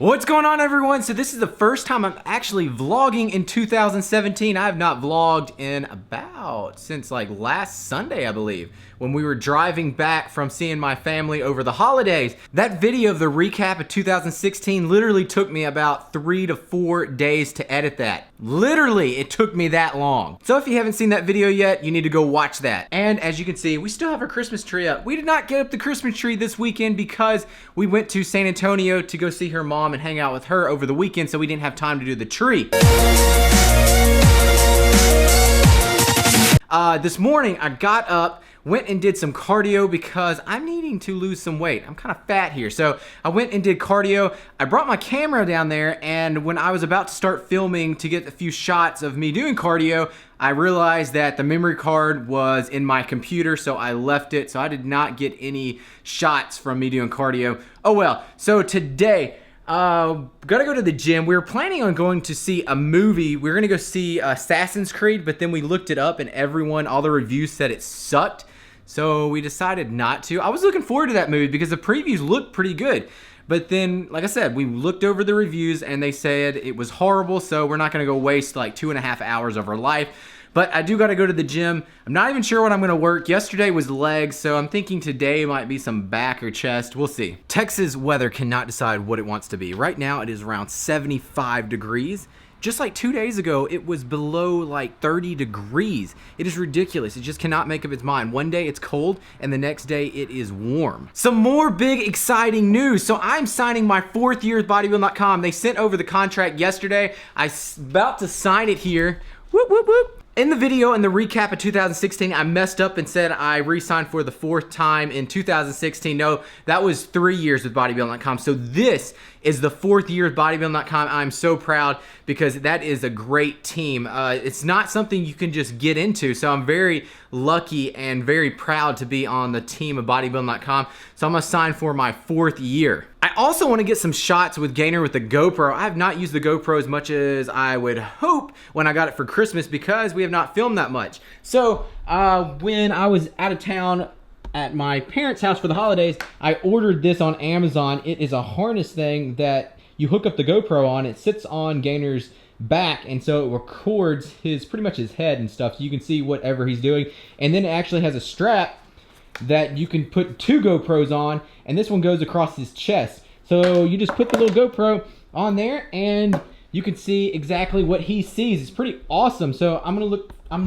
What's going on, everyone? So this is the first time I'm actually vlogging in 2017. I have not vlogged in since like last Sunday, I believe, when we were driving back from seeing my family over the holidays. That video of the recap of 2016 literally took me about 3 to 4 days to edit that. Literally, it took me that long. So if you haven't seen that video yet, you need to go watch that. And as you can see, we still have our Christmas tree up. We did not get up the Christmas tree this weekend because we went to San Antonio to go see her mom and hang out with her over the weekend, so we didn't have time to do the tree. This morning I got up, went and did some cardio because I'm needing to lose some weight. I'm kind of fat here, so I went and did cardio. I brought my camera down there, and when I was about to start filming to get a few shots of me doing cardio, I realized that the memory card was in my computer, so I left it, so I did not get any shots from me doing cardio. Oh well. So today, gotta go to the gym. We were planning on going to see a movie. We were gonna go see Assassin's Creed, but then we looked it up and all the reviews said it sucked. So we decided not to. I was looking forward to that movie because the previews looked pretty good. But then, like I said, we looked over the reviews and they said it was horrible, so we're not gonna go waste like 2.5 hours of our life. But I do gotta go to the gym. I'm not even sure what I'm gonna work. Yesterday was legs, so I'm thinking today might be some back or chest. We'll see. Texas weather cannot decide what it wants to be. Right now it is around 75 degrees. Just like 2 days ago, it was below like 30 degrees. It is ridiculous. It just cannot make up its mind. One day it's cold and the next day it is warm. Some more big exciting news. So I'm signing my 4th year with bodybuilding.com. They sent over the contract yesterday. I'm about to sign it here. Whoop, whoop, whoop. In the video, in the recap of 2016, I messed up and said I re-signed for the 4th time in 2016. No, that was 3 years with bodybuilding.com. So this is the 4th year with bodybuilding.com. I'm so proud because that is a great team. It's not something you can just get into. So I'm very lucky and very proud to be on the team of bodybuilding.com. So I'm gonna sign for my 4th year. I also want to get some shots with Gainer with the GoPro. I have not used the GoPro as much as I would hope when I got it for Christmas because we have not filmed that much. So when I was out of town at my parents' house for the holidays, I ordered this on Amazon. It is a harness thing that you hook up the GoPro on. It sits on Gainer's back, and so it records pretty much his head and stuff, so you can see whatever he's doing. And then it actually has a strap that you can put 2 GoPros on, and this one goes across his chest. So you just put the little GoPro on there and you can see exactly what he sees. It's pretty awesome. So I'm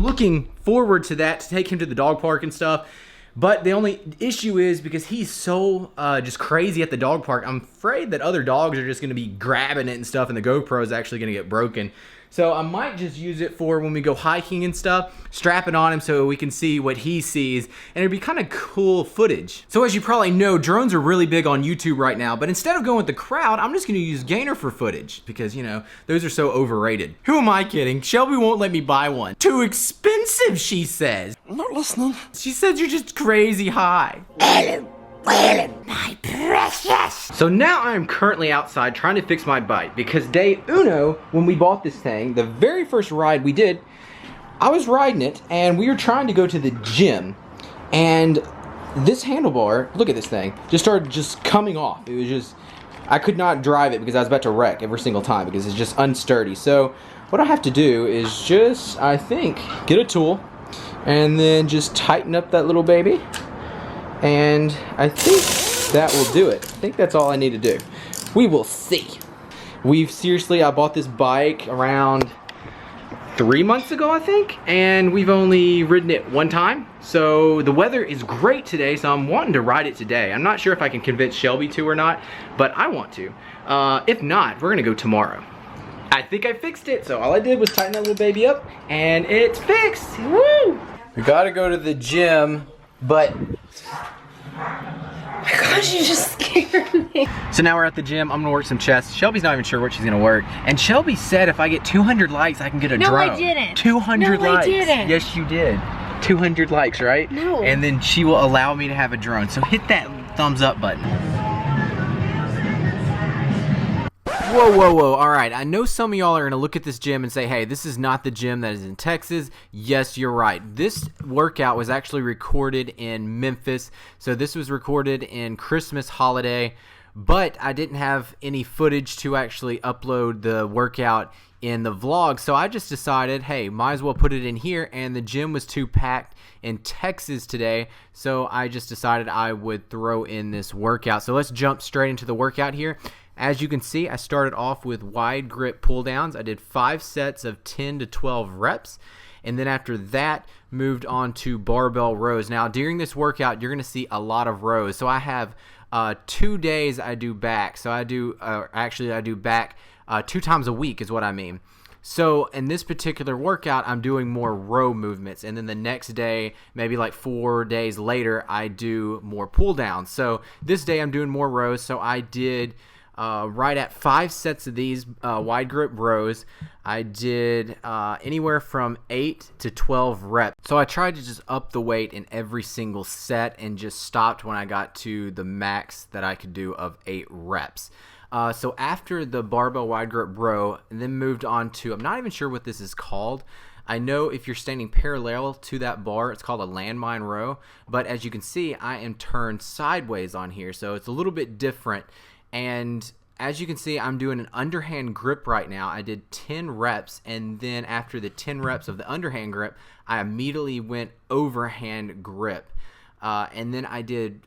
looking forward to that, to take him to the dog park and stuff. But the only issue is because he's so just crazy at the dog park, I'm afraid that other dogs are just gonna be grabbing it and stuff and the GoPro is actually gonna get broken. So I might just use it for when we go hiking and stuff, strap it on him so we can see what he sees, and it'd be kind of cool footage. So as you probably know, drones are really big on YouTube right now, but instead of going with the crowd, I'm just gonna use Gainer for footage because, you know, those are so overrated. Who am I kidding? Shelby won't let me buy one. Too expensive, she says. I'm not listening. She says you're just crazy high. My precious. So now I'm currently outside trying to fix my bike because day uno, when we bought this thing, the very first ride we did, I was riding it and we were trying to go to the gym, and this handlebar, look at this thing, just started coming off. It was just, I could not drive it because I was about to wreck every single time because it's just unsturdy. So what I have to do is just, I think, get a tool and then just tighten up that little baby. And I think that will do it. I think that's all I need to do. We will see. I bought this bike around 3 months ago, I think, and we've only ridden it 1 time. So the weather is great today, so I'm wanting to ride it today. I'm not sure if I can convince Shelby to or not, but I want to. If not, we're gonna go tomorrow. I think I fixed it, so all I did was tighten that little baby up, and it's fixed. Woo! We gotta go to the gym, but Oh my gosh, you just scared me. so now we're at the gym. I'm gonna work some chest. Shelby's not even sure what she's gonna work. And Shelby said if I get 200 likes, I can get a drone. No, I didn't. 200 no, likes. I didn't. Yes, you did. 200 likes, right? No. And then she will allow me to have a drone. So hit that thumbs up button. Whoa, whoa, whoa. All right. I know some of y'all are going to look at this gym and say, hey, this is not the gym that is in Texas. Yes, you're right. This workout was actually recorded in Memphis. So this was recorded in Christmas holiday but I didn't have any footage to actually upload the workout in the vlog, so I just decided, hey, might as well put it in here, and the gym was too packed in Texas today, so I just decided I would throw in this workout. So let's jump straight into the workout here. As you can see, I started off with wide grip pull downs. I did 5 sets of 10 to 12 reps, and then after that moved on to barbell rows. Now during this workout you're going to see a lot of rows, so I have 2 days I do back. So I do back 2 times a week is what I mean. So in this particular workout I'm doing more row movements, and then the next day, maybe like 4 days later, I do more pull downs. So this day I'm doing more rows, so I did right at 5 sets of these wide grip rows. I did anywhere from 8 to 12 reps. So I tried to just up the weight in every single set and just stopped when I got to the max that I could do of 8 reps. So after the barbell wide grip row, and then moved on to, I'm not even sure what this is called. I know if you're standing parallel to that bar, it's called a landmine row. But as you can see, I am turned sideways on here, so it's a little bit different. And as you can see, I'm doing an underhand grip right now. I did 10 reps, and then after the 10 reps of the underhand grip, I immediately went overhand grip. And then I did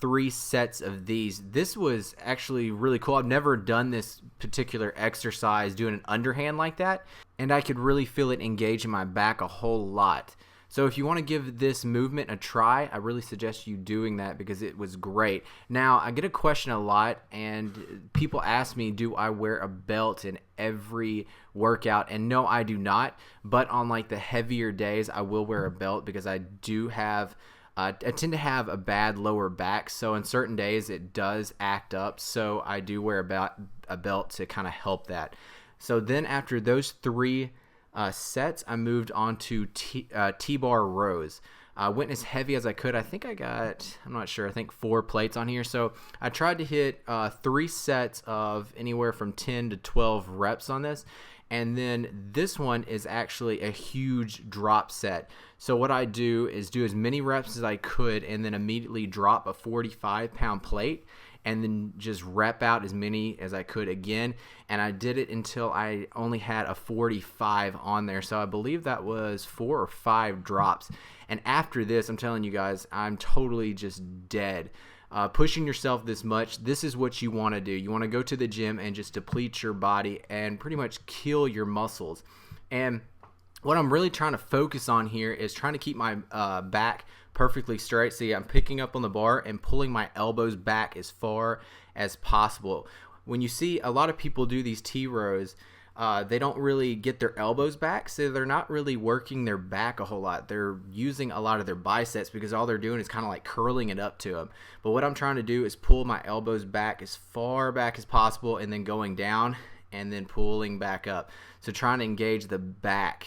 3 sets of these. This was actually really cool. I've never done this particular exercise doing an underhand like that, and I could really feel it engage in my back a whole lot. So if you want to give this movement a try, I really suggest you doing that because it was great. Now, I get a question a lot, and people ask me, do I wear a belt in every workout? And no, I do not. But on like the heavier days, I will wear a belt because I do have I tend to have a bad lower back, so in certain days it does act up, so I do wear a belt to kind of help that. So then after those 3 sets, I moved on to T-bar rows. I went as heavy as I could. I think I got, I'm not sure, I think 4 plates on here. So I tried to hit 3 sets of anywhere from 10 to 12 reps on this. And then this one is actually a huge drop set. So what I do is do as many reps as I could and then immediately drop a 45-pound plate and then just rep out as many as I could again. And I did it until I only had a 45 on there. So I believe that was 4 or 5 drops. And after this, I'm telling you guys, I'm totally just dead. Pushing yourself this much, this is what you want to do. You want to go to the gym and just deplete your body and pretty much kill your muscles. And what I'm really trying to focus on here is trying to keep my back perfectly straight. See, I'm picking up on the bar and pulling my elbows back as far as possible. When you see a lot of people do these T rows, they don't really get their elbows back, so they're not really working their back a whole lot. They're using a lot of their biceps because all they're doing is kind of like curling it up to them. But what I'm trying to do is pull my elbows back as far back as possible and then going down and then pulling back up. So trying to engage the back.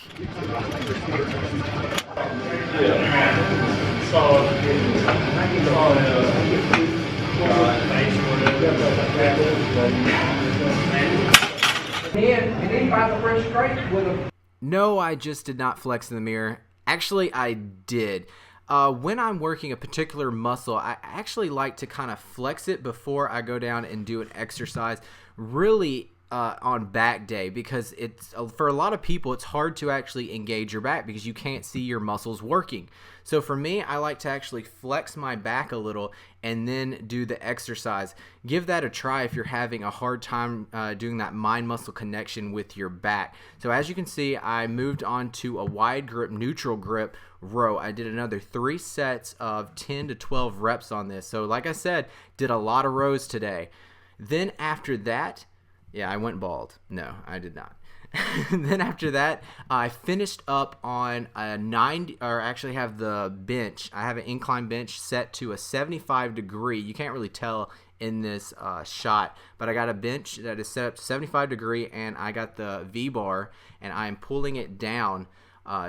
No, I just did not flex in the mirror. Actually, I did. When I'm working a particular muscle, I actually like to kind of flex it before I go down and do an exercise. Really, on back day, because it's for a lot of people it's hard to actually engage your back because you can't see your muscles working. So for me, I like to actually flex my back a little and then do the exercise. Give that a try if you're having a hard time doing that mind muscle connection with your back. So as you can see, I moved on to a wide grip neutral grip row. I did another 3 sets of 10 to 12 reps on this. So like I said, did a lot of rows today. Then after that, yeah, I went bald. No, I did not. Then after that, I finished up on a 90, or actually have the bench. I have an incline bench set to a 75 degree. You can't really tell in this shot, but I got a bench that is set up to 75 degree, and I got the V-bar, and I'm pulling it down,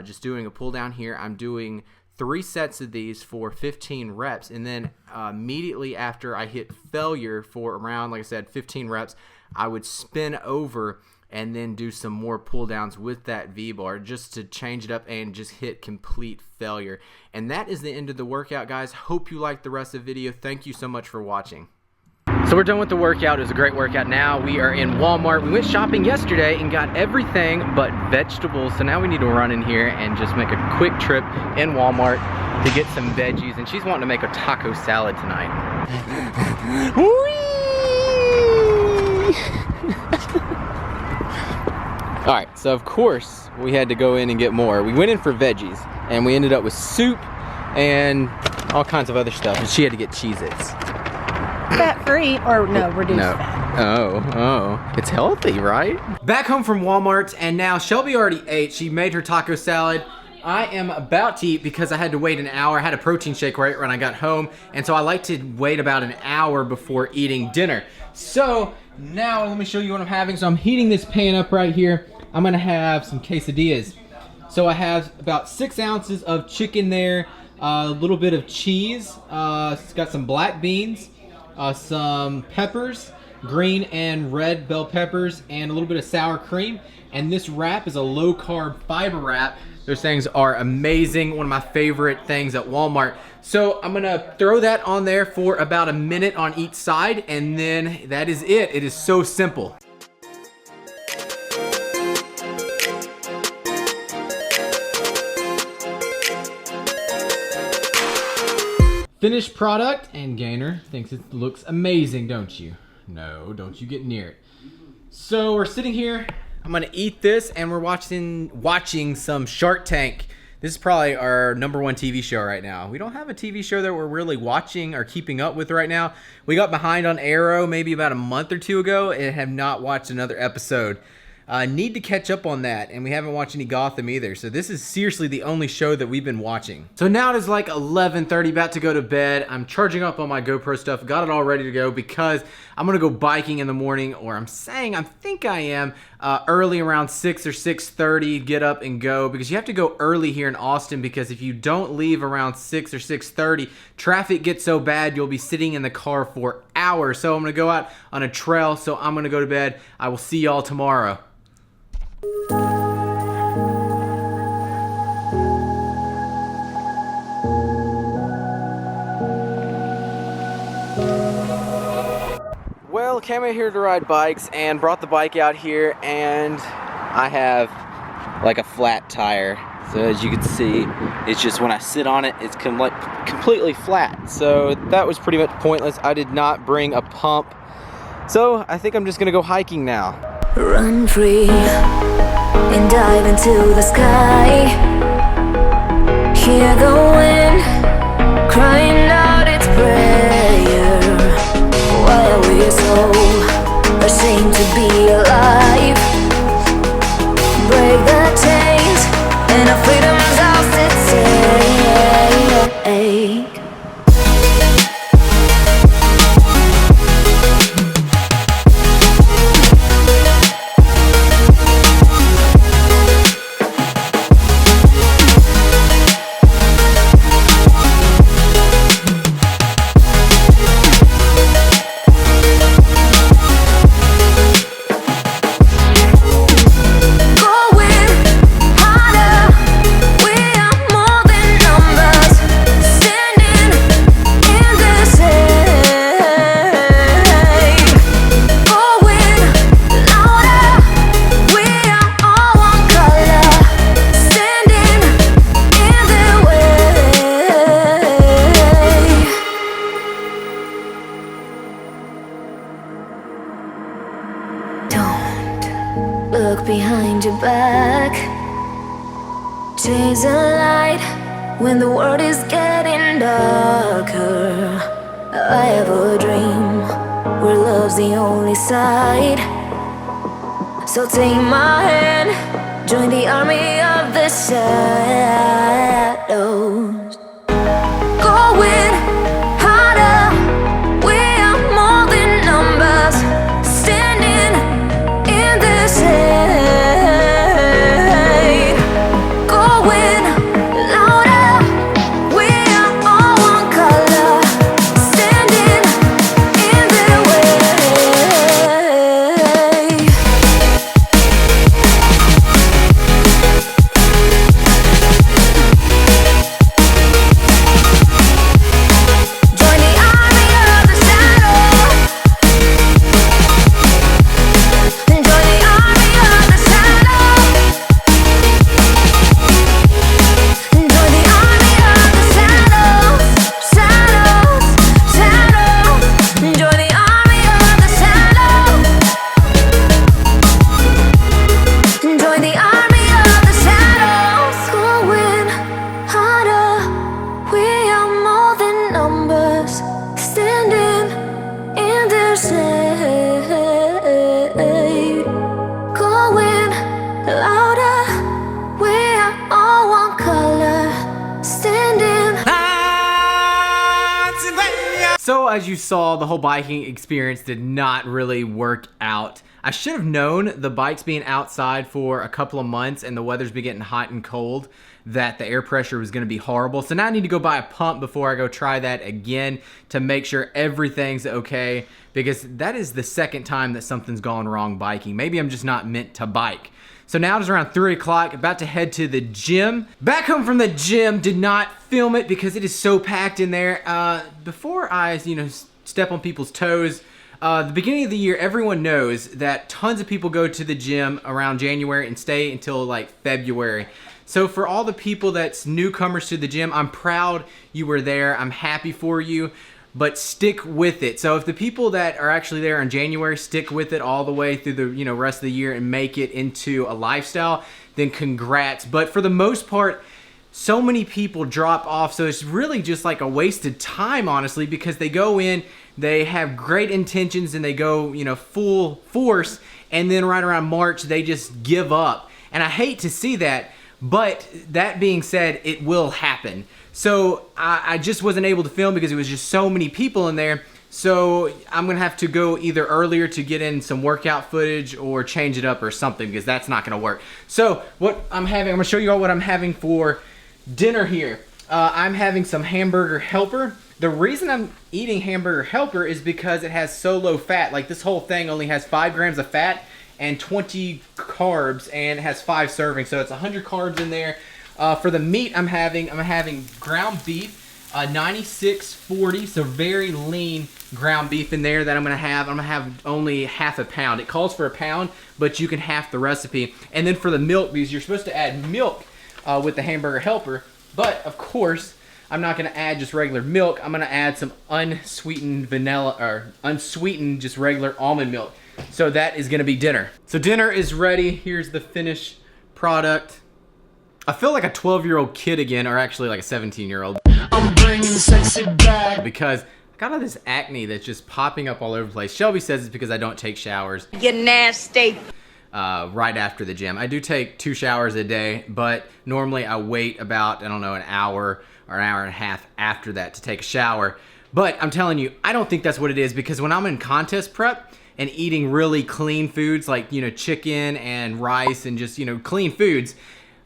just doing a pull down here. I'm doing 3 sets of these for 15 reps, and then immediately after I hit failure for around, like I said, 15 reps, I would spin over and then do some more pull downs with that V-bar just to change it up and just hit complete failure. And that is the end of the workout, guys. Hope you liked the rest of the video. Thank you so much for watching. So we're done with the workout. It was a great workout. Now we are in Walmart. We went shopping yesterday and got everything but vegetables. So now we need to run in here and just make a quick trip in Walmart to get some veggies. And she's wanting to make a taco salad tonight. All right, so of course we had to go in and get more. We went in for veggies and we ended up with soup and all kinds of other stuff. And she had to get Cheez-Its. Fat-free or no, reduced fat. Oh, it's healthy, right? Back home from Walmart, and now Shelby already ate. She made her taco salad. I am about to eat because I had to wait an hour. I had a protein shake right when I got home, and so I like to wait about an hour before eating dinner. So now let me show you what I'm having. So I'm heating this pan up right here. I'm gonna have some quesadillas. So I have about 6 ounces of chicken there, a little bit of cheese, it's got some black beans, some peppers, green and red bell peppers, and a little bit of sour cream. And this wrap is a low-carb fiber wrap. Those things are amazing, one of my favorite things at Walmart. So I'm gonna throw that on there for about a minute on each side, and then that is it. It is so simple. Finished product, and Gainer thinks it looks amazing, don't you? No, don't you get near it. So we're sitting here, I'm gonna eat this, and we're watching some Shark Tank. This is probably our #1 TV show right now. We don't have a TV show that we're really watching or keeping up with right now. We got behind on Arrow maybe about a month or two ago and have not watched another episode. Need to catch up on that, and we haven't watched any Gotham either. So this is seriously the only show that we've been watching. So now it is like 11:30, about to go to bed. I'm charging up on my GoPro stuff, got it all ready to go because I'm gonna go biking in the morning, or I think I am, early around 6 or 6:30, get up and go, because you have to go early here in Austin, because if you don't leave around 6 or 6:30, traffic gets so bad you'll be sitting in the car for hours. So I'm gonna go out on a trail, so I'm gonna go to bed. I will see y'all tomorrow. Well, came out here to ride bikes and brought the bike out here, and I have like a flat tire. So as you can see, it's just when I sit on it, it's completely flat. So that was pretty much pointless. I did not bring a pump. So I think I'm just gonna go hiking now. Run free and dive into the sky. Hear the wind crying out its prayer. Why are we so ashamed to be alive? Break the chains and our freedom's ours to take. Look behind your back. Chase a light when the world is getting darker. I have a dream where love's the only side. So take my hand, join the army of the shadows. Going harder, we are more than numbers. Standing in the shade. Going louder, we are all one color. Standing in the way. So as you saw, the whole biking experience did not really work out. I should have known, the bikes being outside for a couple of months and the weather's been getting hot and cold, that the air pressure was going to be horrible. So now I need to go buy a pump before I go try that again to make sure everything's okay, because that is the second time that something's gone wrong biking. Maybe I'm just not meant to bike. So now it's around 3 o'clock, about to head to the gym. Back home from the gym, did not film it because it is so packed in there. Before I, step on people's toes, the beginning of the year, everyone knows that tons of people go to the gym around January and stay until like February. So for all the people that's newcomers to the gym, I'm proud you were there. I'm happy for you. But stick with it. So if the people that are actually there in January stick with it all the way through the rest of the year and make it into a lifestyle, then congrats. But for the most part, so many people drop off, so it's really just like a wasted time, honestly, because they go in, they have great intentions, and they go full force, and then right around March they just give up. And I hate to see that, but that being said, it will happen. So I just wasn't able to film because it was just so many people in there. So I'm gonna have to go either earlier to get in some workout footage or change it up or something, because that's not gonna work. So what I'm gonna show you all what I'm having for dinner here. I'm having some hamburger helper. The reason I'm eating hamburger helper is because it has so low fat. Like, this whole thing only has 5 grams of fat and 20 carbs, and it has 5 servings, so it's 100 carbs in there. For the meat I'm having ground beef, 9640, so very lean ground beef in there that I'm gonna have. I'm gonna have only half a pound. It calls for a pound, but you can half the recipe. And then for the milk, because you're supposed to add milk with the hamburger helper, but of course, I'm not gonna add just regular milk. I'm gonna add some unsweetened vanilla, or unsweetened just regular almond milk. So that is gonna be dinner. So dinner is ready. Here's the finished product. I feel like a 12-year-old kid again, or actually like a 17-year-old. I'm bringing sexy back. Because I got all this acne that's just popping up all over the place. Shelby says it's because I don't take showers. You nasty. Right after the gym. I do take 2 showers a day, but normally I wait about, an hour or an hour and a half after that to take a shower. But I'm telling you, I don't think that's what it is, because when I'm in contest prep and eating really clean foods like, chicken and rice and just, clean foods,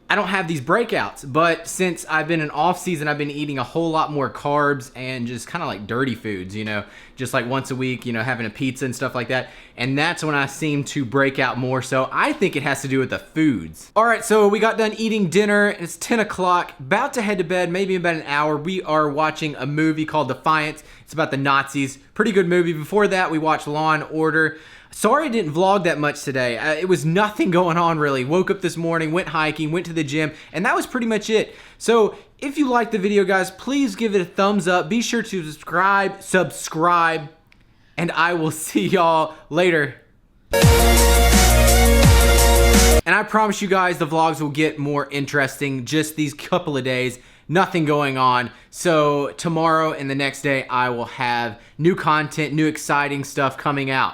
I don't have these breakouts. But since I've been in off season, I've been eating a whole lot more carbs and just kind of like dirty foods, just like once a week, having a pizza and stuff like that. And that's when I seem to break out more. So I think it has to do with the foods. All right, so we got done eating dinner. It's 10 o'clock, about to head to bed, maybe about an hour. We are watching a movie called Defiance. It's about the Nazis. Pretty good movie. Before that, we watched Law and Order. Sorry I didn't vlog that much today. It was nothing going on really. Woke up this morning, went hiking, went to the gym, and that was pretty much it. So if you liked the video, guys, please give it a thumbs up. Be sure to subscribe, and I will see y'all later. And I promise you guys the vlogs will get more interesting just these couple of days. Nothing going on. So tomorrow and the next day I will have new content, new exciting stuff coming out.